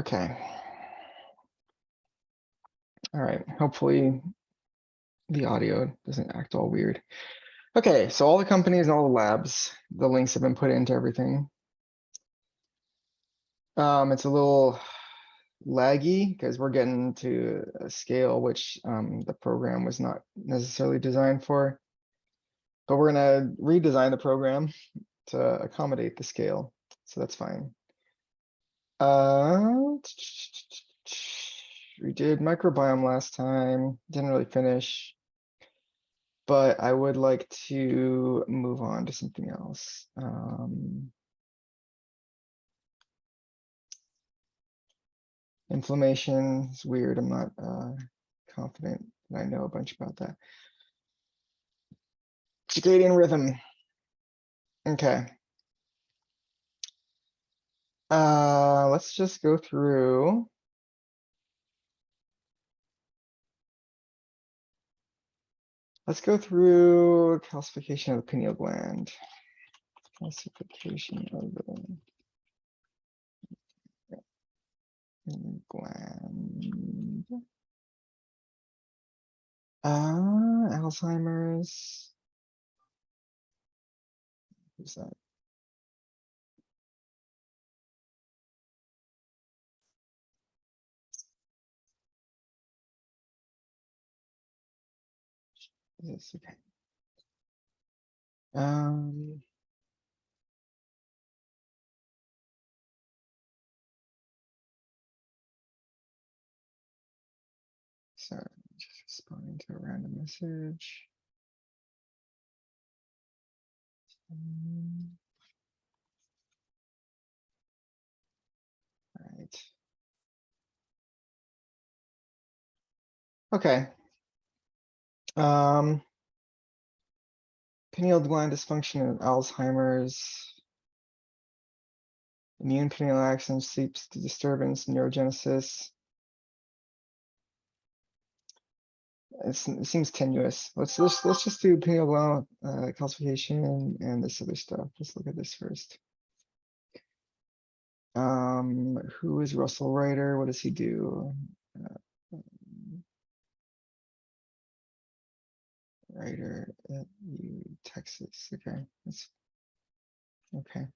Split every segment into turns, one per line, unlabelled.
Okay. All right. Hopefully the audio doesn't act all weird. Okay, so all the companies and all the labs, the links have been put into everything. It's a little laggy because we're getting to a scale which the program was not necessarily designed for. But we're gonna redesign the program to accommodate the scale, so that's fine. We did microbiome last time, didn't really finish. But I would like to move on to something else. Inflammation is weird. I'm not confident that I know a bunch about that. Circadian rhythm. Okay. Let's just go through. Let's go through calcification of the pineal gland. Calcification of the pineal gland. Alzheimer's. Who's that? Yes, okay. Sorry, just responding to a random message. All right. Okay. Pineal gland dysfunction and Alzheimer's. Immune pineal axon, sleep disturbance, neurogenesis. It seems tenuous. Let's just do pineal gland calcification and this other stuff. Let's look at this first. Who is Russell Ryder? What does he do? Ryder at Texas. Okay, that's okay.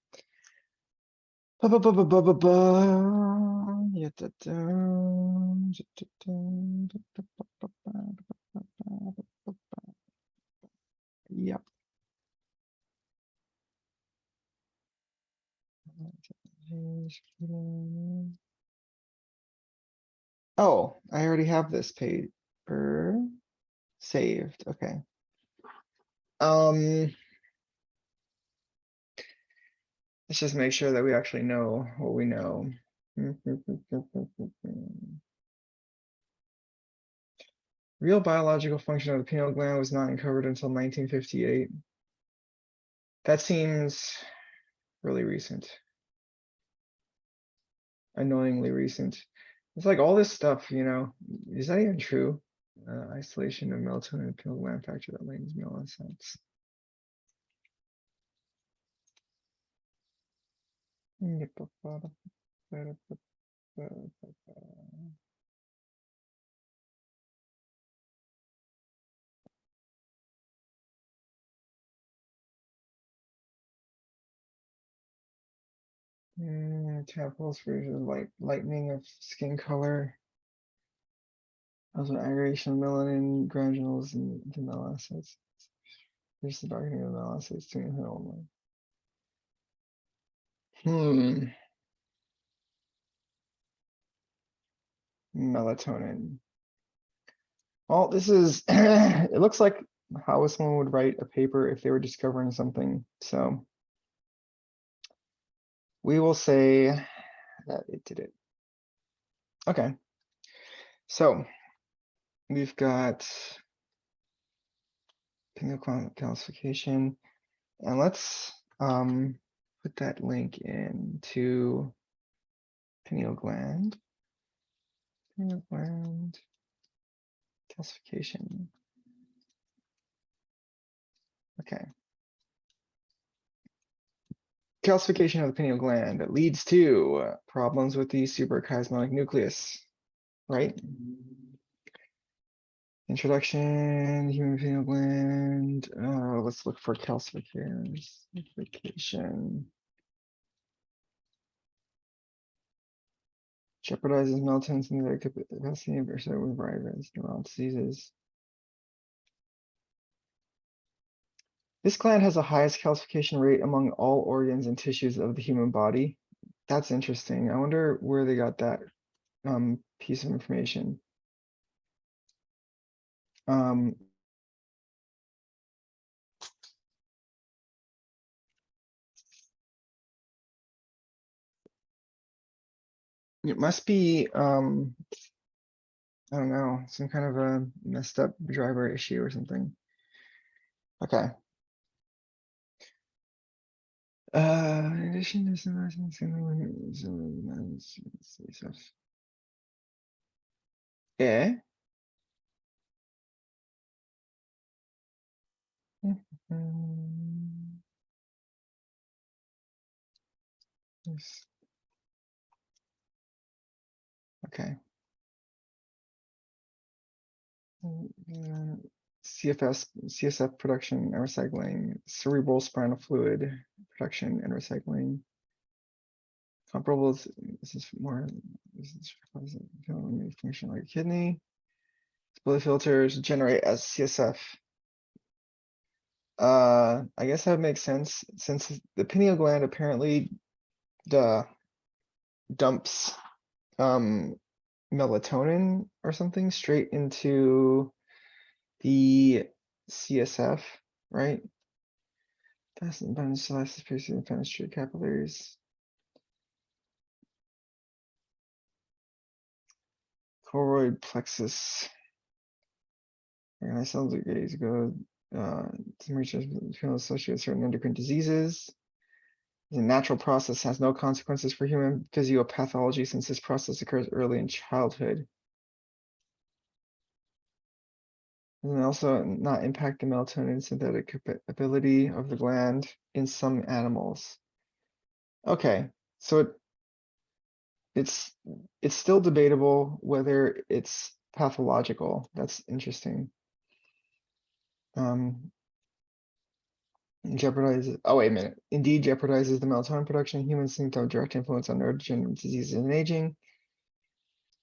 Yep. Oh, I already have this paper saved. Okay. Let's just make sure that we actually know what we know. Real biological function of the pineal gland was not uncovered until 1958. That seems really recent. Annoyingly recent. It's like all this stuff, you know, is that even true? Isolation of melatonin and pineal gland factor that lanes me all sense. Tadpoles for lightening of skin color. Also aggregation of melanin granules and the melanocytes. Here's the darkening of the melanocytes to the only. Melatonin. Well, this is, it looks like how someone would write a paper if they were discovering something. So we will say that it did it. Okay. So we've got pineal calcification, and let's put that link into pineal gland. Pineal gland calcification. Okay. calcification of the pineal gland that leads to problems with the suprachiasmatic nucleus, right? Introduction, human pineal gland. Let's look for calcification. Jeopardizes melatonin synthetic capacity of with various neural diseases. This gland has the highest calcification rate among all organs and tissues of the human body. That's interesting. I wonder where they got that piece of information. It must be, I don't know, some kind of a messed up driver issue or something. Okay. In addition to some yeah. Yes. Okay. CSF production and recycling, cerebral spinal fluid production and recycling. Comparable, this is more, this is function like a kidney. Split filters generate as CSF. I guess that makes sense since the pineal gland apparently dumps melatonin or something straight into the CSF, right? That's the abundance of space in fenestrate capillaries. Choroid plexus. And I sounds like days ago. Associated with certain endocrine diseases. The natural process has no consequences for human physiopathology since this process occurs early in childhood. And also not impact the melatonin synthetic ability of the gland in some animals. Okay, so it's still debatable whether it's pathological. That's interesting. Jeopardizes, oh wait a minute, indeed jeopardizes the melatonin production in humans seem to have direct influence on neurodegenerative diseases and aging.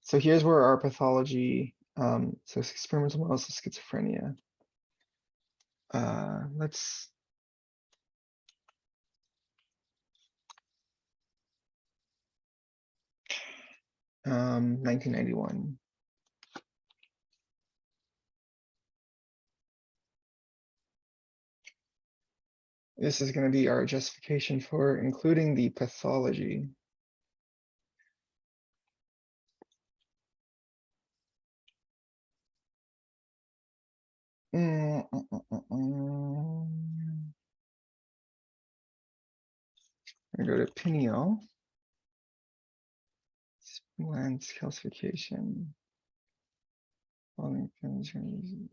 So here's where our pathology, so experimental models of schizophrenia. Let's 1991. This is going to be our justification for including the pathology. I go to pineal. Gland calcification. Gland calcification.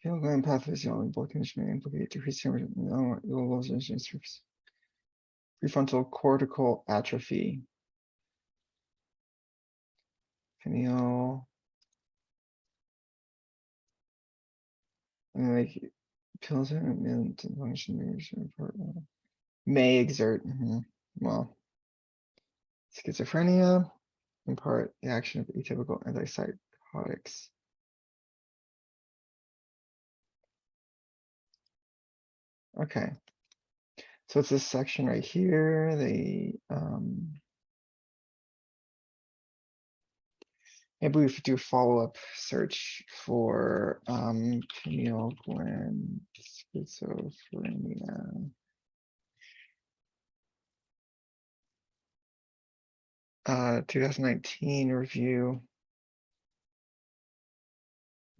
Pineal gland pathophysiology, blood condition may implicate decreased prefrontal cortical atrophy. Pineal. And like pills and function may exert. Well, schizophrenia, in part the action of atypical antipsychotics. Okay, so it's this section right here. They maybe we should do a follow-up search for pineal gland schizophrenia. 2019 review.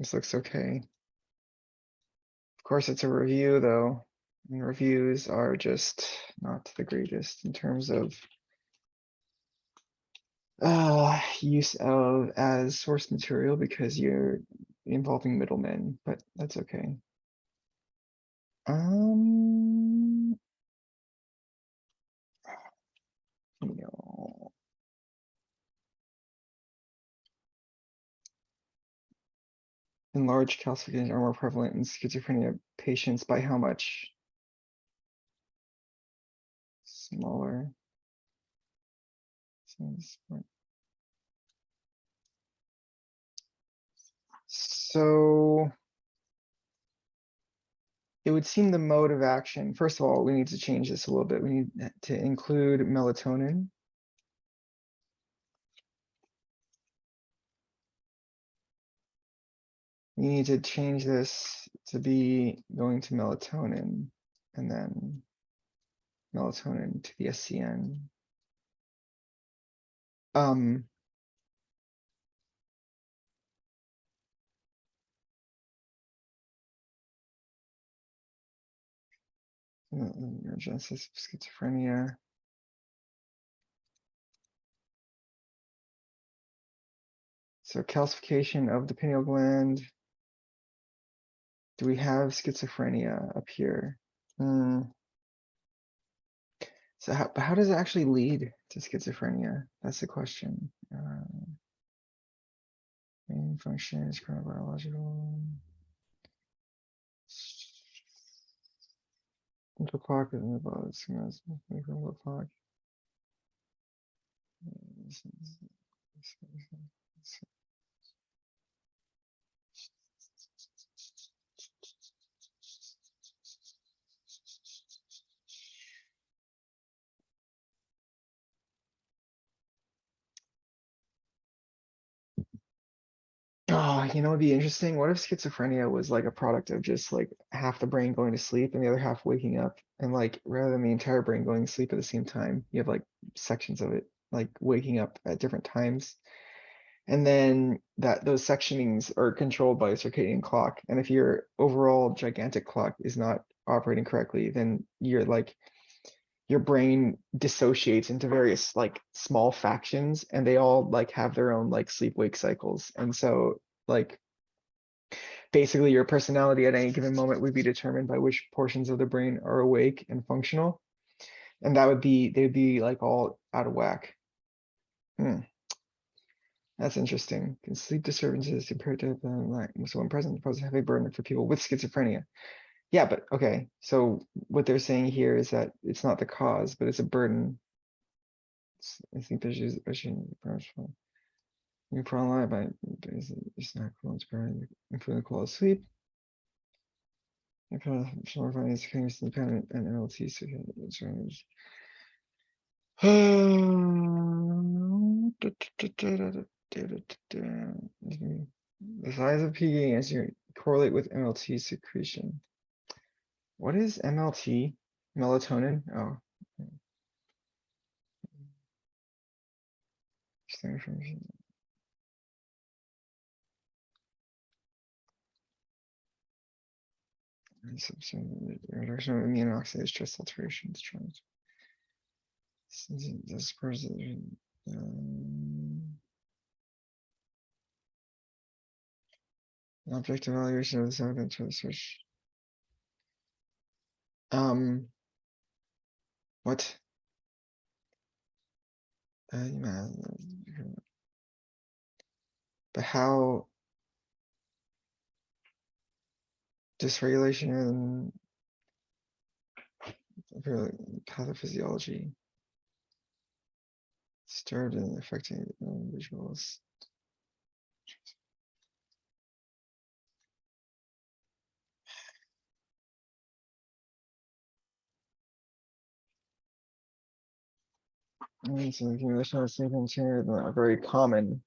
This looks okay. Of course, it's a review though, and reviews are just not the greatest in terms of use of as source material because you're involving middlemen, but that's okay. Um, no. Enlarged calcifications are more prevalent in schizophrenia patients by how much? Smaller. So it would seem the mode of action, first of all, we need to change this a little bit. We need to include melatonin. We need to change this to be going to melatonin and then melatonin to the SCN. Neurogenesis of schizophrenia. So calcification of the pineal gland. Do we have schizophrenia up here? So how does it actually lead to schizophrenia? That's the question. Main function is chronobiological. Central clock is in the body. Clock. Oh, you know, it'd be interesting. What if schizophrenia was like a product of just like half the brain going to sleep and the other half waking up? And like rather than the entire brain going to sleep at the same time, you have like sections of it like waking up at different times. And then those sectionings are controlled by a circadian clock. And if your overall gigantic clock is not operating correctly, then you're like your brain dissociates into various like small factions and they all like have their own like sleep wake cycles. And so like basically your personality at any given moment would be determined by which portions of the brain are awake and functional. And that would be, they'd be like all out of whack. That's interesting. Can sleep disturbances compared to so when present pose a heavy burden for people with schizophrenia. Yeah, but okay. So what they're saying here is that it's not the cause, but it's a burden. I think there's just you probably lie by it's not cool. It's probably including the quality of sleep. Shall find these things independent and NLT so the size of PG answer correlate with MLT secretion. What is MLT? Melatonin? Oh. Reduction of amino oxidase stress alterations. This person. Object evaluation of the second research. What? But how dysregulation and pathophysiology disturbed and affecting individuals. So the accumulation of sleep and change are very common,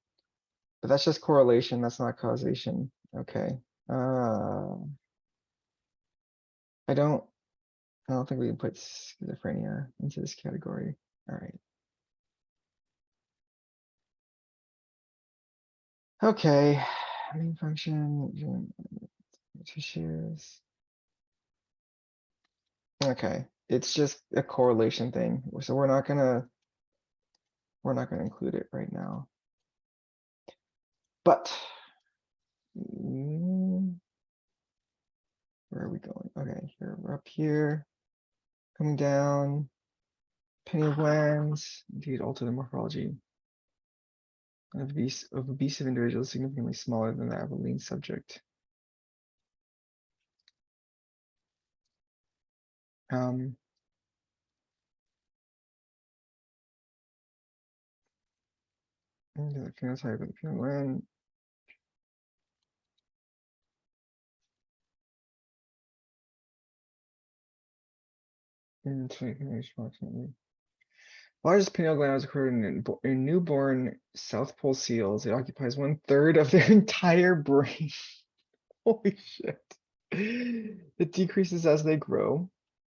but that's just correlation. That's not causation. Okay. I don't think we can put schizophrenia into this category. All right. Okay. Main function, tissues. Okay. It's just a correlation thing. So we're not gonna include it right now. But Where are we going? Okay, here we're up here, coming down. Pineal glands indeed alter the morphology of obese individuals significantly smaller than that of a lean subject. The phenotype of the pineal gland. Approximately. Largest pineal gland was occurred in newborn South Pole seals. It occupies 1/3 of their entire brain. Holy shit. It decreases as they grow.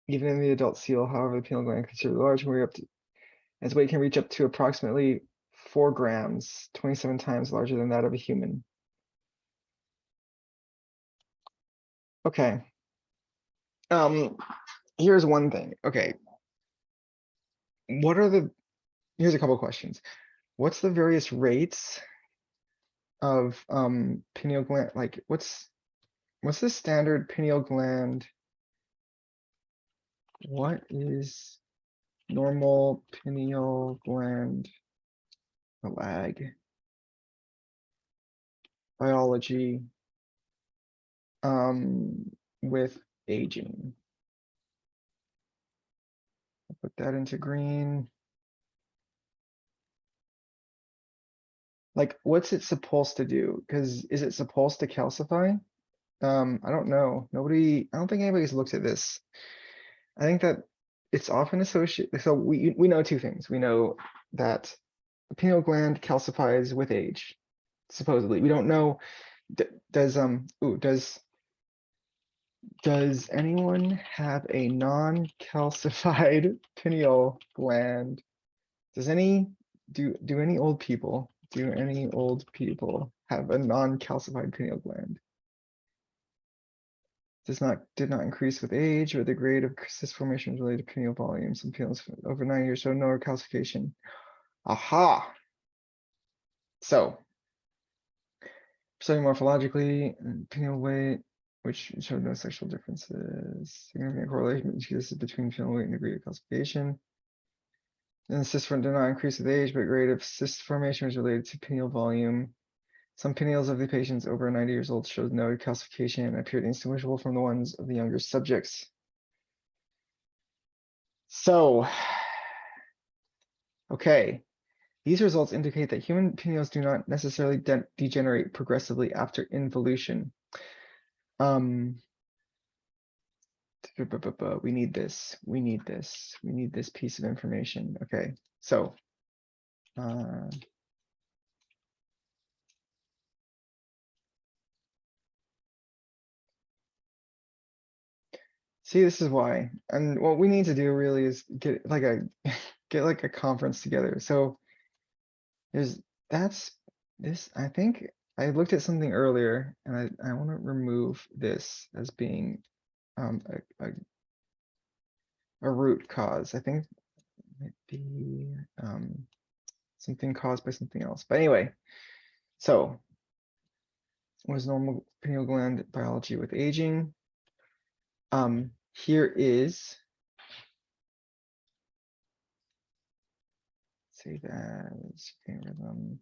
Even in the adult seal, however, the pineal gland is considered large, and its weight can reach up to approximately 4 grams, 27 times larger than that of a human. Okay. Here's one thing. Okay. Here's a couple questions. What's the various rates of pineal gland? Like what's the standard pineal gland? What is normal pineal gland lag biology with aging? I'll put that into green. Like, what's it supposed to do? Because is it supposed to calcify? I don't know. I don't think anybody's looked at this. I think that it's often associated. So we know two things. We know that the pineal gland calcifies with age, supposedly. We don't know. Does anyone have a non-calcified pineal gland? Do any old people have a non-calcified pineal gland? Did not increase with age, or the grade of cyst formation is related to pineal volume. Some pineals over 9 years show no calcification. Aha. So, studying morphologically, pineal weight, which showed no sexual differences. Significant correlation exists between pineal weight and degree of calcification. And the cyst did not increase with age, but grade of cyst formation was related to pineal volume. Some pineals of the patients over 90 years old showed no calcification and appeared indistinguishable from the ones of the younger subjects. So, okay, these results indicate that human pineals do not necessarily degenerate progressively after involution. We need this piece of information. Okay, so see, this is why. And what we need to do really is get like a conference together. So that's this. I think I looked at something earlier, and I want to remove this as being a root cause. I think it might be something caused by something else. But anyway, so was normal pineal gland biology with aging? Here is, save as rhythm.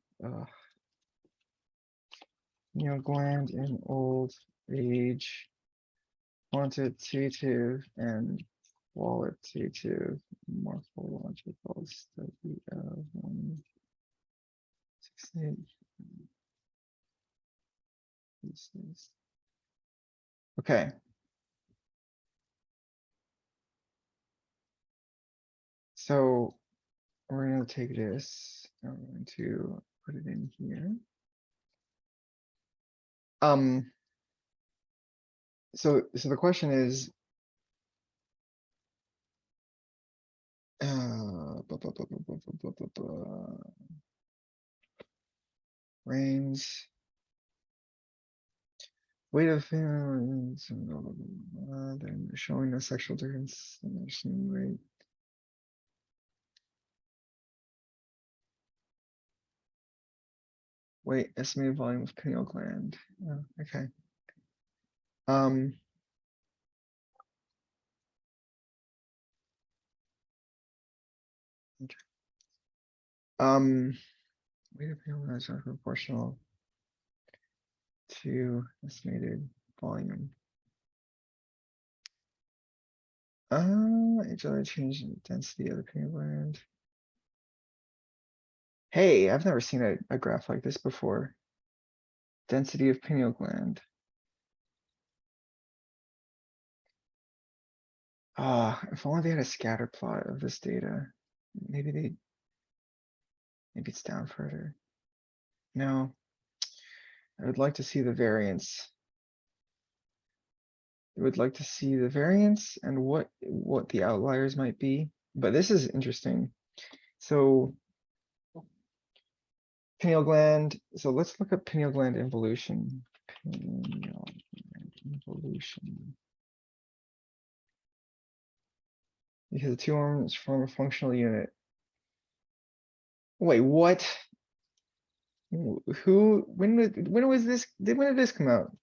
Pineal gland in old age, quantitative and qualitative morphological study of 168. Okay. So we're going to take this, I'm going to put it in here. So the question is, range, weight of feelings, then showing no sexual difference in weight. Weight, estimated volume of pineal gland. Oh, okay. Weight of pineal gland is not proportional to estimated volume. Each other change in density of the pineal gland. Hey, I've never seen a graph like this before. Density of pineal gland. If only they had a scatter plot of this data. Maybe it's down further. No, I would like to see the variance. I would like to see the variance and what the outliers might be. But this is interesting. So pineal gland. So let's look up pineal gland involution. Pineal gland involution. Because the two arms form a functional unit. Wait, what? Who? When was this? When did this come out?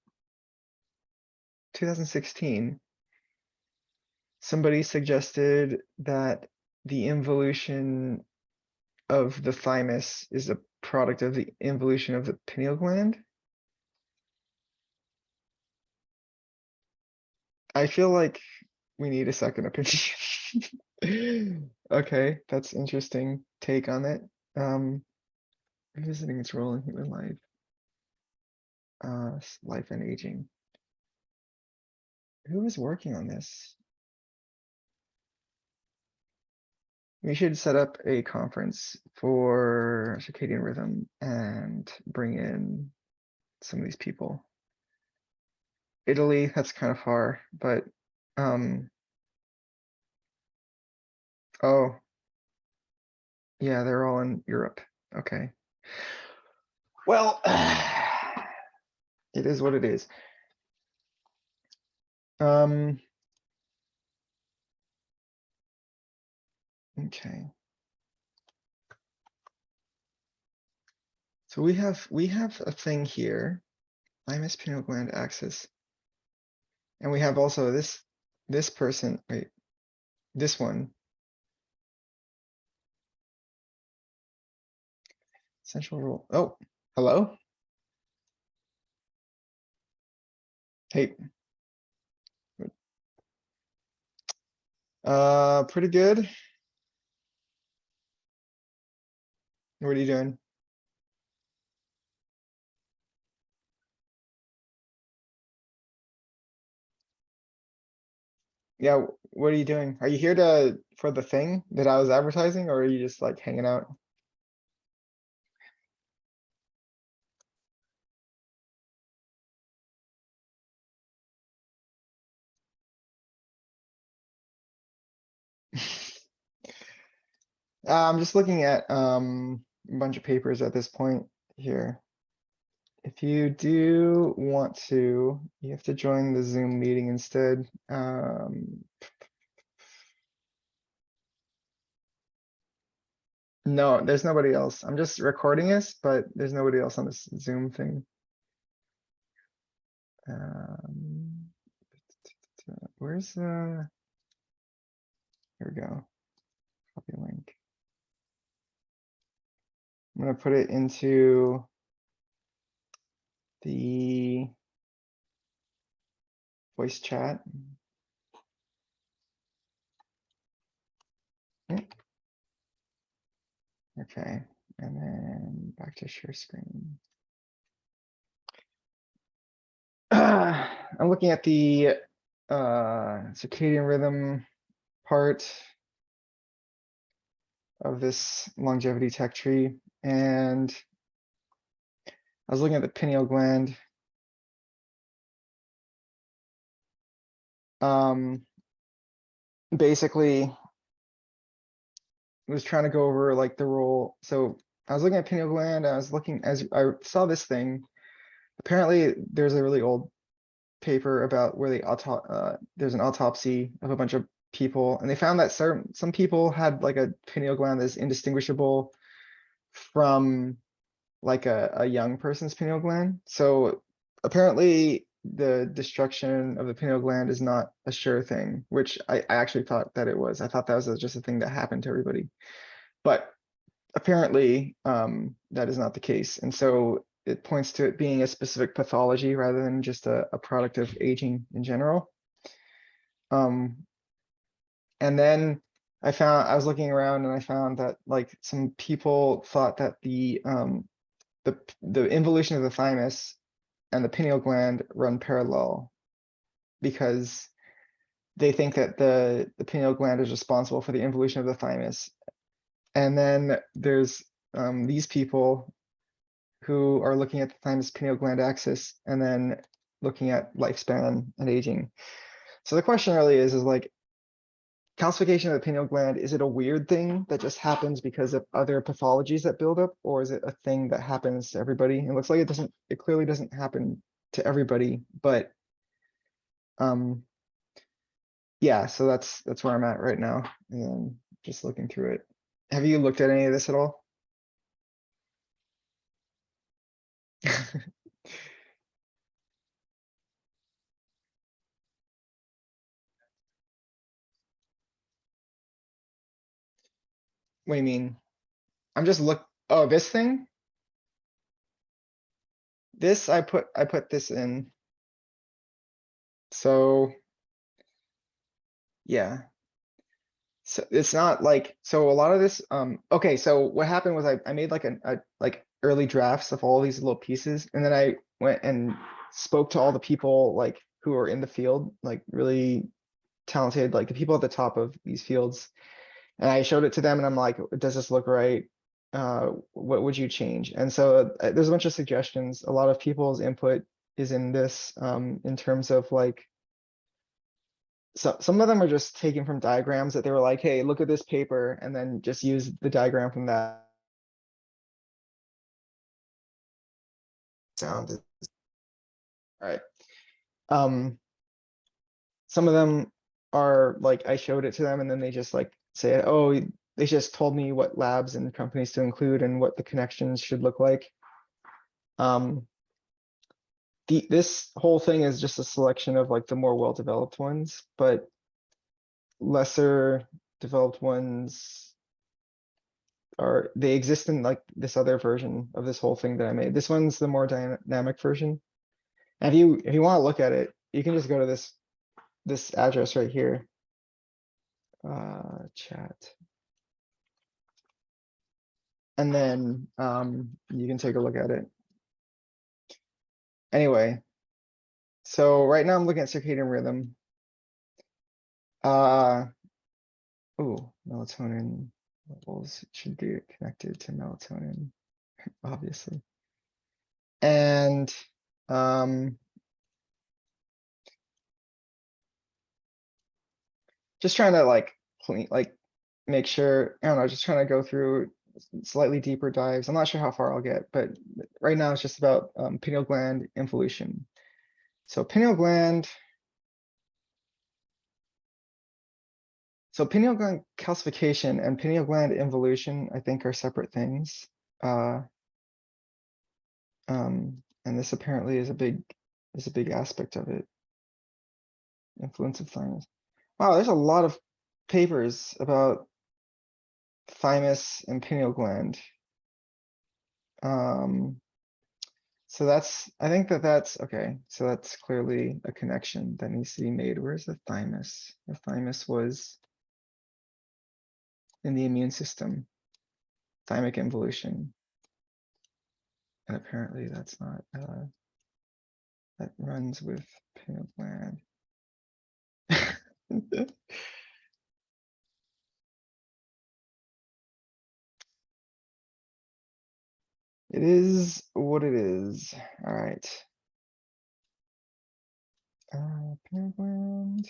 2016. Somebody suggested that the involution of the thymus is a product of the involution of the pineal gland. I feel like we need a second opinion. Okay, that's interesting take on it. Revisiting its role in human life. Life and aging. Who is working on this? We should set up a conference for circadian rhythm and bring in some of these people. Italy, that's kind of far, but oh yeah, they're all in Europe. Okay. Well, it is what it is. Okay. So we have a thing here, thymus pineal gland axis. And we have also this person, wait, this one. Central rule. Oh, hello? Hey. Pretty good. What are you doing? Yeah, what are you doing? Are you here for the thing that I was advertising, or are you just like hanging out? I'm just looking at a bunch of papers at this point here. If you do want to, you have to join the Zoom meeting instead. No, there's nobody else. I'm just recording this, but there's nobody else on this Zoom thing. Where's here we go. Copy link. I'm gonna put it into the voice chat. Okay, and then back to share screen. I'm looking at the circadian rhythm part of this longevity tech tree, and I was looking at the pineal gland. Basically was trying to go over like the role. So I was looking at pineal gland. I was looking as I saw this thing. Apparently, there's a really old paper about where they there's an autopsy of a bunch of people, and they found that some people had like a pineal gland that's indistinguishable from like a young person's pineal gland. So apparently the destruction of the pineal gland is not a sure thing, which I actually thought that it was. I thought that was just a thing that happened to everybody. But apparently, that is not the case. And so it points to it being a specific pathology rather than just a product of aging in general. And then I was looking around and I found that like some people thought that the involution of the thymus and the pineal gland run parallel because they think that the pineal gland is responsible for the involution of the thymus. And then there's these people who are looking at the thymus pineal gland axis and then looking at lifespan and aging. So the question really is like, calcification of the pineal gland, is it a weird thing that just happens because of other pathologies that build up, or is it a thing that happens to everybody? It looks like it clearly doesn't happen to everybody, but yeah, so that's where I'm at right now, and just looking through it. Have you looked at any of this at all? What do you mean? I'm just oh, this thing? This I put this in. So yeah. So it's not like, so a lot of this, okay, so what happened was I made like like early drafts of all these little pieces, and then I went and spoke to all the people like who are in the field, like really talented, like the people at the top of these fields. And I showed it to them and I'm like, does this look right? What would you change? And so there's a bunch of suggestions. A lot of people's input is in this, in terms of like, so some of them are just taken from diagrams that they were like, hey, look at this paper, and then just use the diagram from that. Sound is all right. Some of them are like I showed it to them and then they just like say, oh, they just told me what labs and companies to include and what the connections should look like. This whole thing is just a selection of like the more well-developed ones, but lesser developed ones they exist in like this other version of this whole thing that I made. This one's the more dynamic version. And if you want to look at it, you can just go to this address right here. Chat. And then you can take a look at it. Anyway, so right now I'm looking at circadian rhythm. Melatonin levels should be connected to melatonin, obviously. And just trying to like make sure, I don't know, just trying to go through slightly deeper dives. I'm not sure how far I'll get, but right now it's just about pineal gland involution. So pineal gland calcification and pineal gland involution, I think, are separate things. And this apparently is a big aspect of it. Influence of thymus. Wow, there's a lot of papers about thymus and pineal gland. So I think that's okay. So that's clearly a connection that needs to be made. Where's the thymus? The thymus was in the immune system, thymic involution. And apparently that's not, that runs with pineal gland. It is what it is. All right. Pineal gland.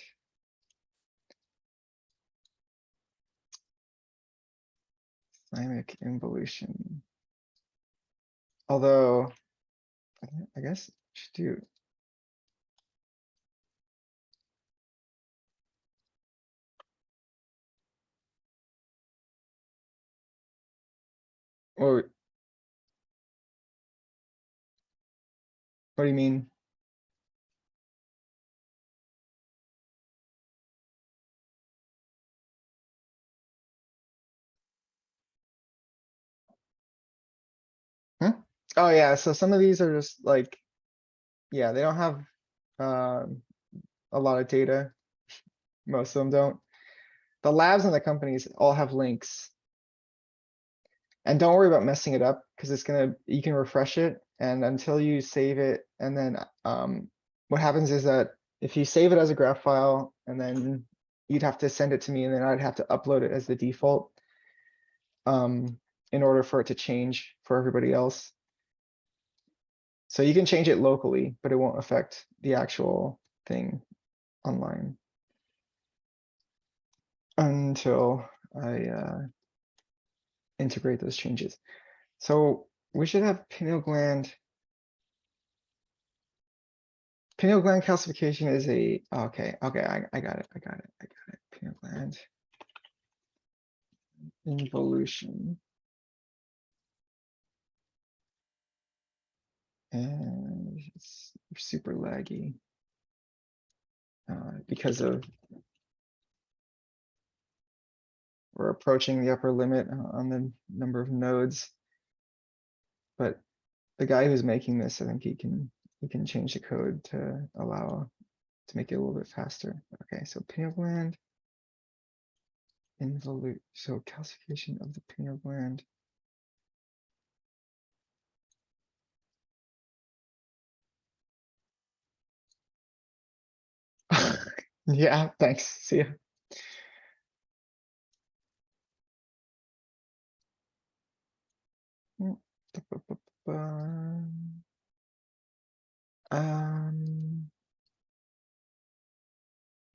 Thymic involution. Although, I guess I should do. Or what do you mean? Oh, yeah, so some of these are just like, yeah, they don't have a lot of data. Most of them don't. The labs and the companies all have links. And don't worry about messing it up, because it's gonna, you can refresh it, and until you save it, and then what happens is that if you save it as a graph file, and then you'd have to send it to me, and then I'd have to upload it as the default in order for it to change for everybody else. So you can change it locally, but it won't affect the actual thing online until I integrate those changes. So we should have pineal gland. Pineal gland calcification is a, okay, I got it. Pineal gland involution. And it's super laggy because of, we're approaching the upper limit on the number of nodes. But the guy who's making this, I think he can change the code to allow, to make it a little bit faster. Okay, so pineal gland involute, so calcification of the pineal gland. Yeah, thanks. See ya. Um,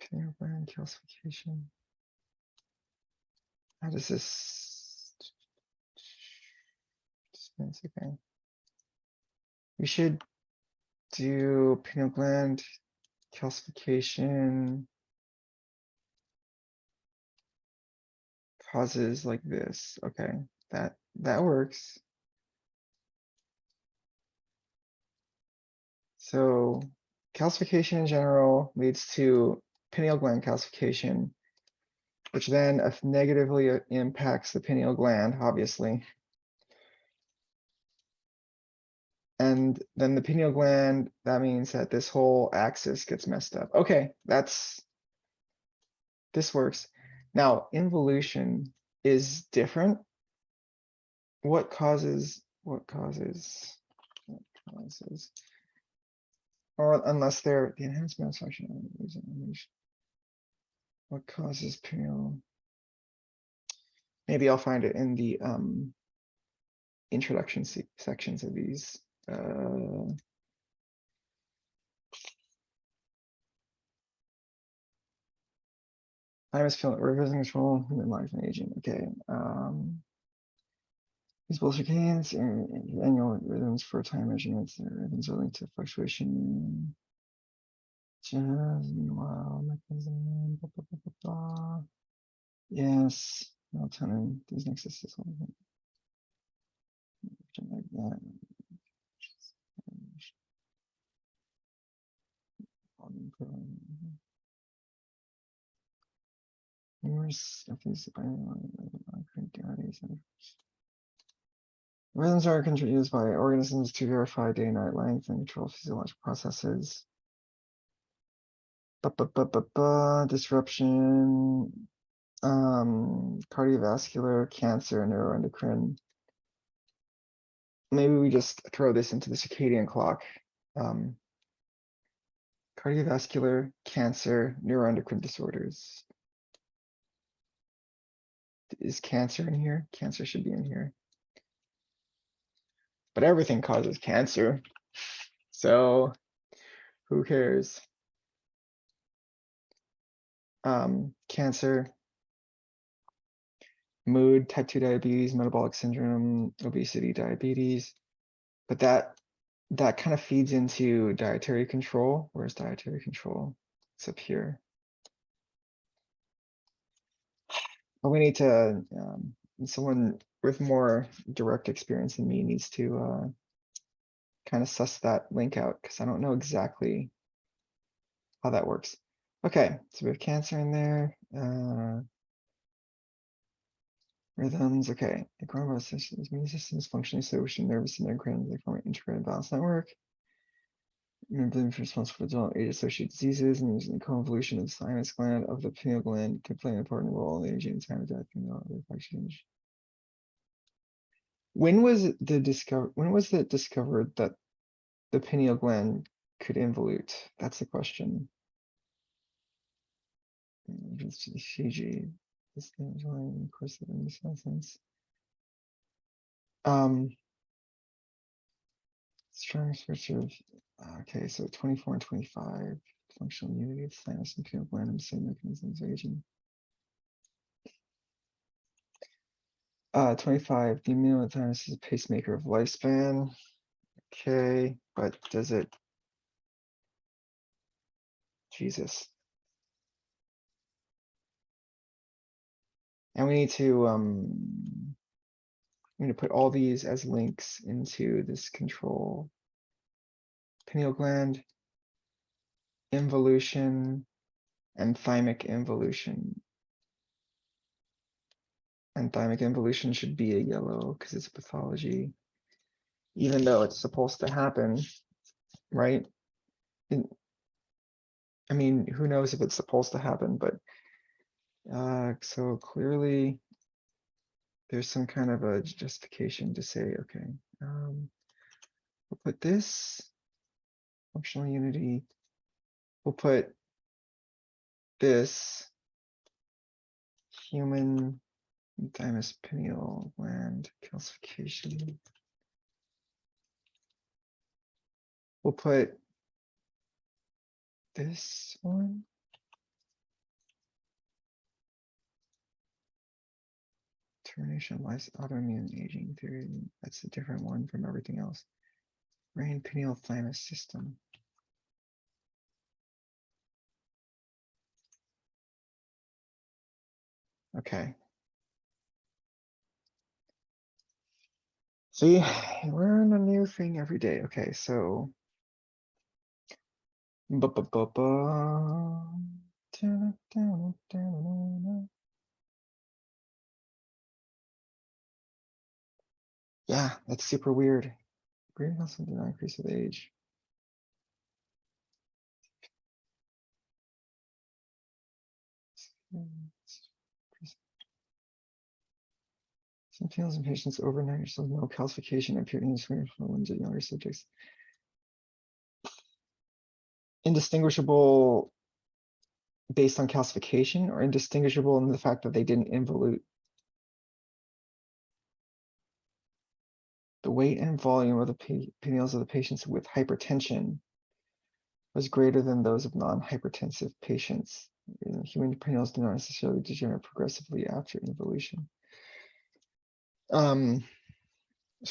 pineal gland calcification. How does this? Okay. We should do pineal gland calcification causes like this. Okay, that works. So calcification in general leads to pineal gland calcification, which then negatively impacts the pineal gland, obviously. And then the pineal gland, that means that this whole axis gets messed up. Okay, this works. Now, involution is different. What causes, or unless they're the enhancement function, what causes pineal? Maybe I'll find it in the introduction sections of these. Thymus filament reversing control, human life and aging. Okay. These both circadians and annual rhythms for time measurements. Their rhythms are linked to fluctuation. Meanwhile, mechanism. Blah, blah, blah, blah, blah. Yes. Melatonin. These nexuses. Like that. Numerous of these rhythms are used by organisms to verify day and night length and control physiological processes. Disruption, cardiovascular, cancer, neuroendocrine. Maybe we just throw this into the circadian clock. Cardiovascular, cancer, neuroendocrine disorders. Is cancer in here? Cancer should be in here. But everything causes cancer. So who cares? Cancer, mood, type 2 diabetes, metabolic syndrome, obesity, diabetes. But that kind of feeds into dietary control. Where's dietary control? It's up here. But we need to, someone with more direct experience than me needs to kind of suss that link out, because I don't know exactly how that works. Okay, so we have cancer in there. Rhythms, okay. The chronobiological systems, immune systems functioning so which nervous and endocrine, they form an integrated balance network. Remember responsible for development of age-associated diseases and using the convolution of the thymus gland of the pineal gland can play an important role in the aging and time of death and other change. When was it discovered that the pineal gland could involute? That's the question. CG. This of course that makes no sense. Strong switch of okay, so 24 and 25 functional unity of thymus and pineal gland and same mechanisms of aging. 25, the immune thymus is a pacemaker of lifespan. Okay, but does it? Jesus. And we need to put all these as links into this control. Pineal gland, involution, and thymic involution. And thymic involution should be a yellow because it's a pathology, even though it's supposed to happen, right? I mean, who knows if it's supposed to happen, but so clearly there's some kind of a justification to say, okay, we'll put this functional unity, we'll put this human thymus pineal gland calcification. We'll put this one. Termination of life's autoimmune aging theory. That's a different one from everything else. Brain pineal thymus system. Okay. See, we're in a new thing every day. Okay, so. Yeah, that's super weird. Greenhouse did not increase with age. Some females in patients over 9 years old, no calcification appeared in the ones of younger subjects. Indistinguishable based on calcification or indistinguishable in the fact that they didn't involute? The weight and volume of the pineals of the patients with hypertension was greater than those of non-hypertensive patients. Human pineals do not necessarily degenerate progressively after involution. So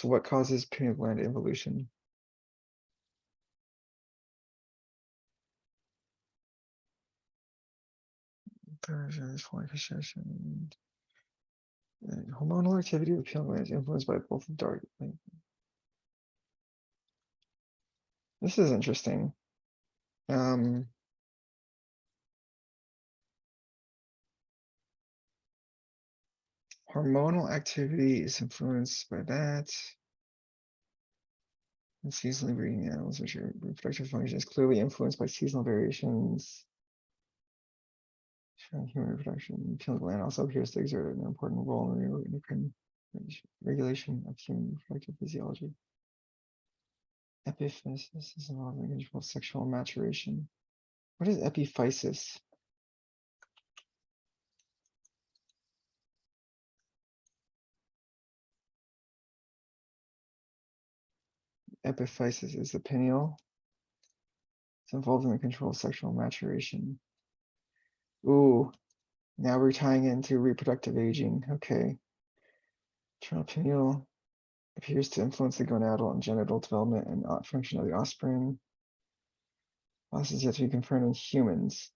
what causes pineal gland involution? Hormonal activity of the pineal gland is influenced by both the dark. This is interesting. Hormonal activity is influenced by that. And seasonally breeding animals, which are reproductive function, is clearly influenced by seasonal variations. Human reproduction. Pineal gland also appears to exert an important role in the endocrine regulation of human reproductive physiology. Epiphysis is involving control sexual maturation. What is epiphysis? Epiphysis is the pineal. It's involved in the control of sexual maturation. Ooh, now we're tying into reproductive aging. Okay. Internal pineal appears to influence the gonadal and genital development and function of the offspring. This is yet to be confirmed in humans.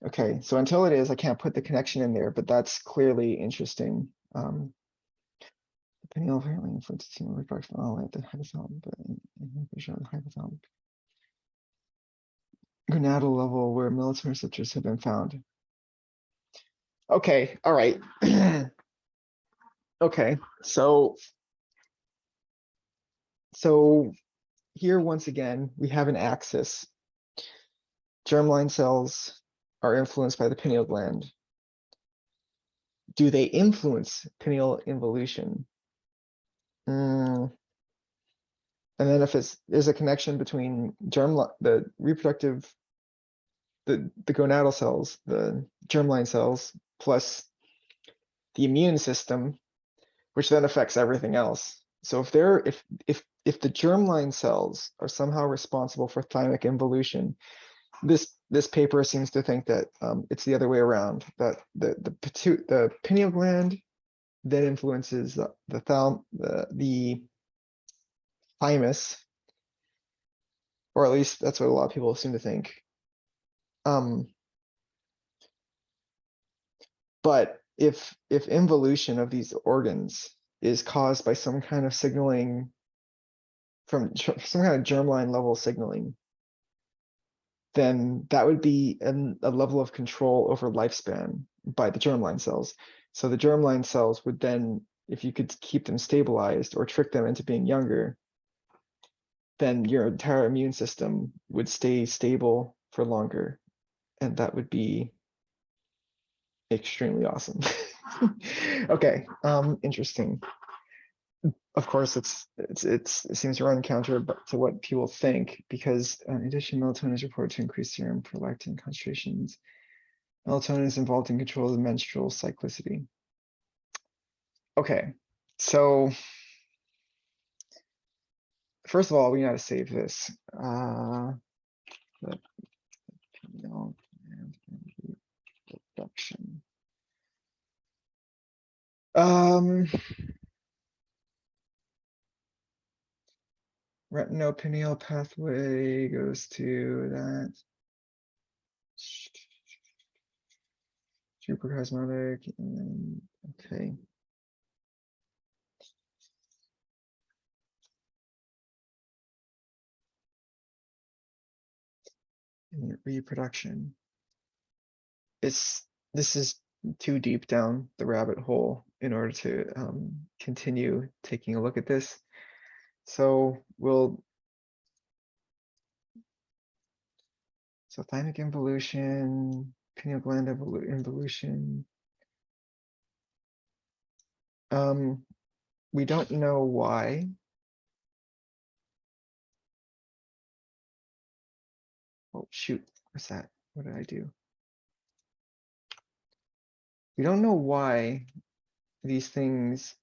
Okay, so until it is, I can't put the connection in there, but that's clearly interesting. The pineal apparently influences human reproduction only at the hypothalamus, but in the hypothalamus. Gonadal level where melatonin receptors have been found. Okay, all right. Okay, so here once again we have an axis. Germline cells are influenced by the pineal gland. Do they influence pineal involution? And then if there's a connection between the reproductive, the gonadal cells, the germline cells, plus the immune system, which then affects everything else. So if the germline cells are somehow responsible for thymic involution, this paper seems to think that it's the other way around, that the pineal gland then influences the thymus, or at least that's what a lot of people seem to think. But if involution of these organs is caused by some kind of signaling from some kind of germline level signaling, then that would be a level of control over lifespan by the germline cells. So the germline cells would then, if you could keep them stabilized or trick them into being younger, then your entire immune system would stay stable for longer. And that would be extremely awesome. Okay, interesting. Of course, it seems to run counter to what people think, because in addition, melatonin is reported to increase serum prolactin concentrations. Melatonin is involved in control of the menstrual cyclicity. Okay, so first of all, we got to save this. The pineal gland reproduction. Retinopineal pathway goes to that. Supracosmotic, and okay. And reproduction. This is too deep down the rabbit hole in order to continue taking a look at this. So thymic involution, pineal gland involution. We don't know why. Oh shoot, what's that? What did I do? We don't know why these things,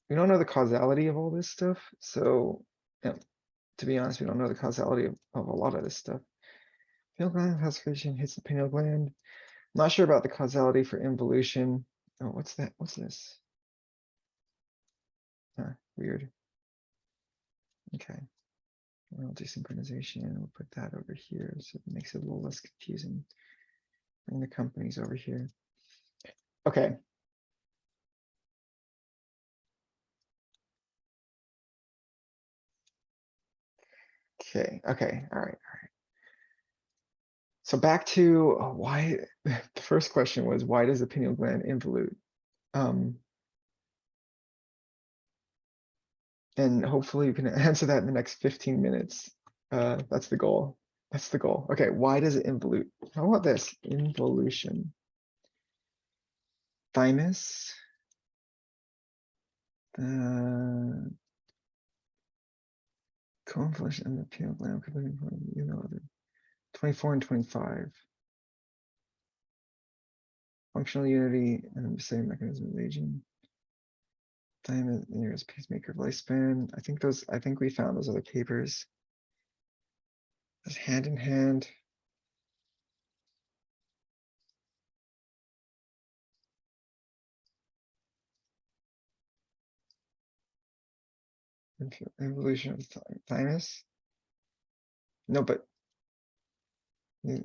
we don't know the causality of all this stuff. So to be honest, we don't know the causality of a lot of this stuff. Pineal gland calcification hits the pineal gland. I'm not sure about the causality for involution. Oh, what's that? What's this? Huh, weird. Okay. Well, desynchronization, we'll put that over here so it makes it a little less confusing. Bring the companies over here. Okay. Okay, all right. So back to why, the first question was, why does the pineal gland involute? And hopefully you can answer that in the next 15 minutes. That's the goal. That's the goal. Okay, why does it involute? How about this? Involution. Thymus. Co-involution and the pineal gland, you know, 24 and 25. Functional unity and the same mechanism of aging. Thymus nearest pacemaker of lifespan. I think we found those other papers. That's hand in hand. Evolution of thymus. No, but wait,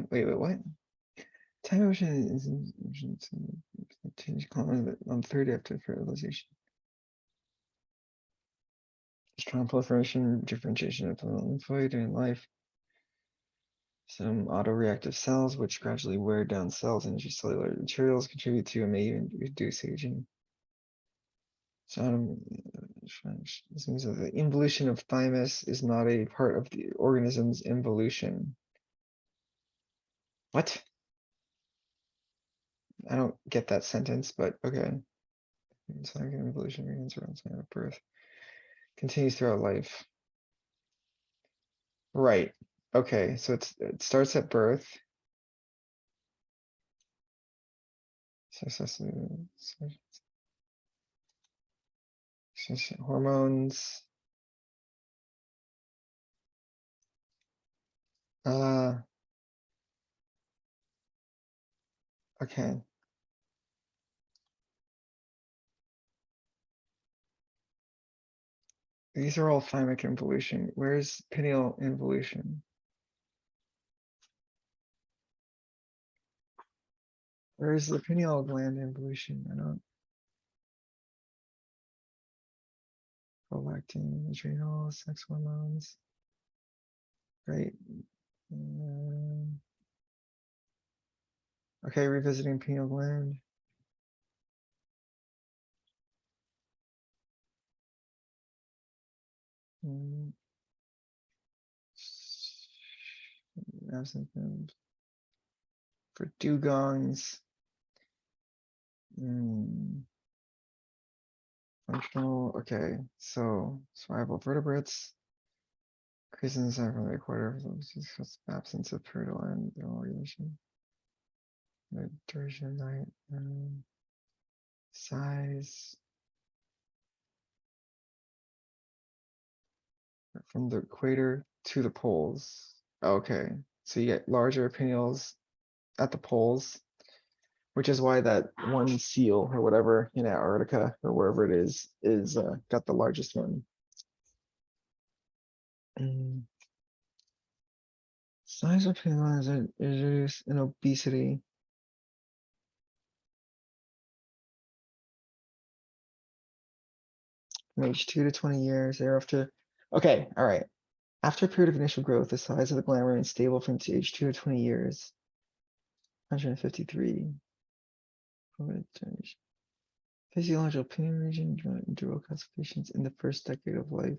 what? Time ocean is change on third after fertilization. Strong proliferation, differentiation of the lymphoid during life. Some autoreactive cells, which gradually wear down cells and intracellular materials, contribute to and may even reduce aging. So, this means that the involution of thymus is not a part of the organism's involution. What? I don't get that sentence, but okay. Involution begins around the time of birth, continues throughout life. Right. Okay, so it starts at birth. Hormones. Okay. These are all thymic involution. Where's pineal involution? Where's the pineal gland involution? I don't. Prolactin, adrenal, sex hormones. Right. Okay, revisiting pineal gland. Absent for dugongs. Functional. Okay, so survival vertebrates. Increasing the size from the equator. Absence of periodal and regulation. The duration of night. Size. From the equator to the poles. Okay, so you get larger pineals at the poles, which is why that one seal or whatever in Antarctica or wherever it is got the largest one. Size of pineals is reduced in obesity. From age 2 to 20 years thereafter. Okay, all right. After a period of initial growth, the size of the gland remains stable from age 2 to 20 years. 153. Physiological pineal region dual calcifications in the first decade of life.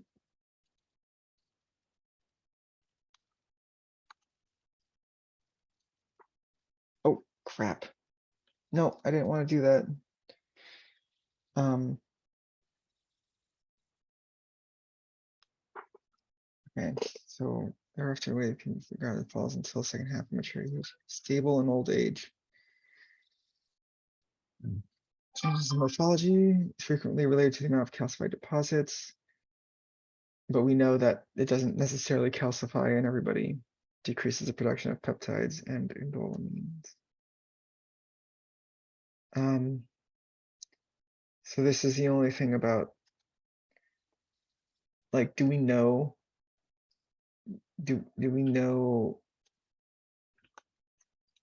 Oh, crap. No, I didn't want to do that. Okay, so thereafter wave can regard that falls until second half of maturity. Stable in old age. Changes in morphology, frequently related to the amount of calcified deposits. But we know that it doesn't necessarily calcify in everybody. Decreases the production of peptides and indolamines. So this is the only thing about, like, do we know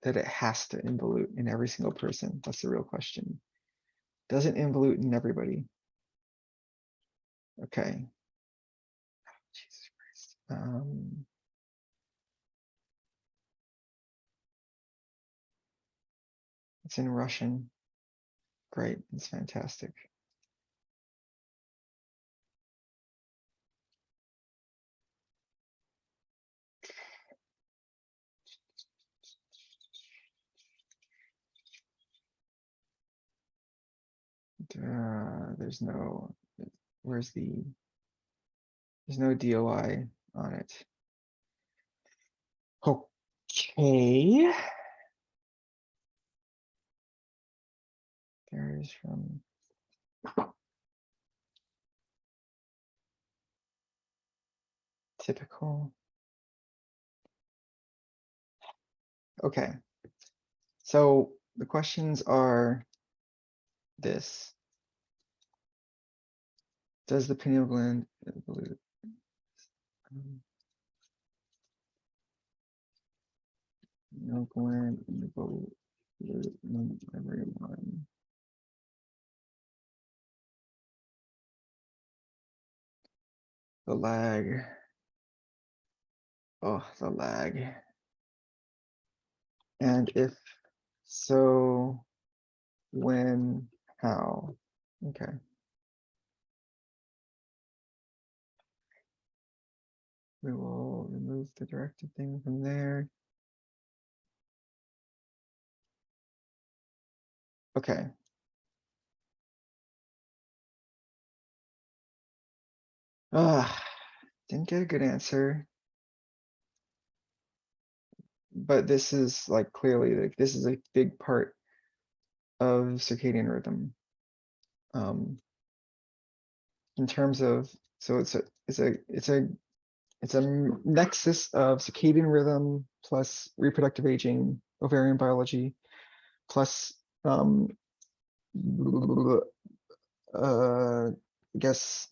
that it has to involute in every single person? That's the real question. Does it involute in everybody? Okay. Jesus Christ. It's in Russian. Great, it's fantastic. There's no, there's no DOI on it. Okay. There's from typical. Okay. So the questions are this. Does the pineal gland involute? Pineal gland involute everyone. The lag. Oh, the lag. And if so, when, how? Okay. We will remove the directed thing from there. Okay. Didn't get a good answer. But this is like clearly like this is a big part of circadian rhythm. In terms of, so it's a nexus of circadian rhythm plus reproductive aging, ovarian biology, plus I guess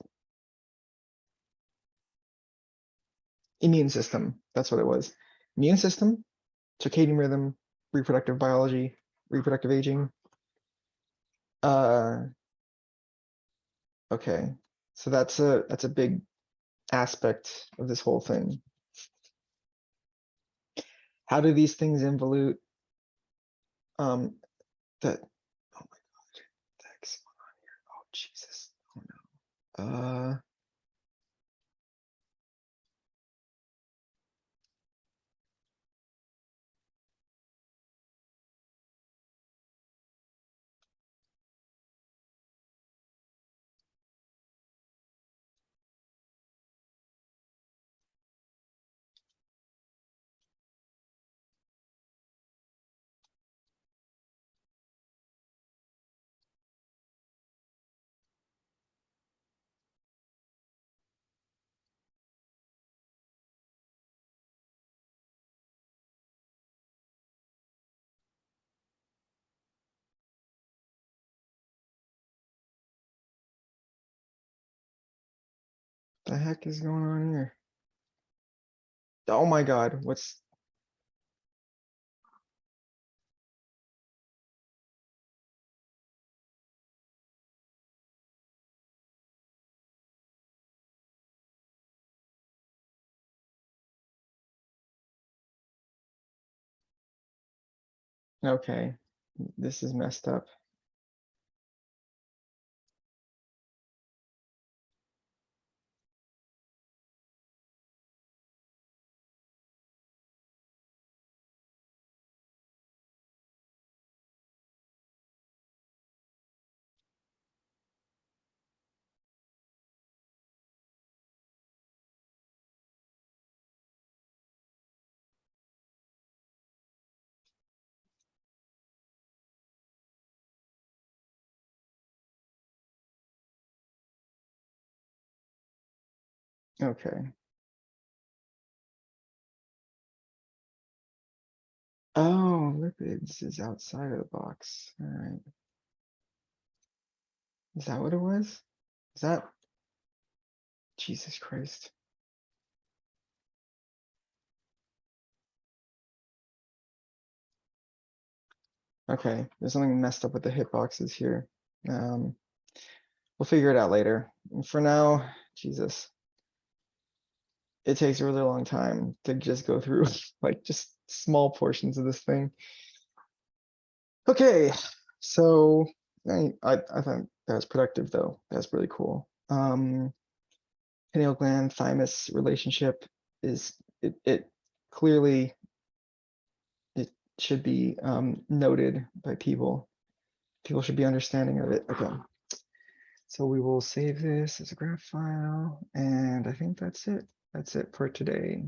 immune system. That's what it was. Immune system, circadian rhythm, reproductive biology, reproductive aging. Okay, so that's a big aspect of this whole thing. How do these things involute? That, oh my god, the heck's going on here? Oh Jesus, oh no. The heck is going on here? Oh my god, what's, okay, this is messed up. Okay. Oh, lipids is outside of the box. All right. Is that what it was? Is that, Jesus Christ. Okay, there's something messed up with the hitboxes here. We'll figure it out later. For now, Jesus, it takes a really long time to just go through like just small portions of this thing. Okay, so I thought that was productive though. That's really cool. Pineal gland thymus relationship is it clearly it should be noted by people. People should be understanding of it. Okay. So we will save this as a graph file, and I think that's it. That's it for today.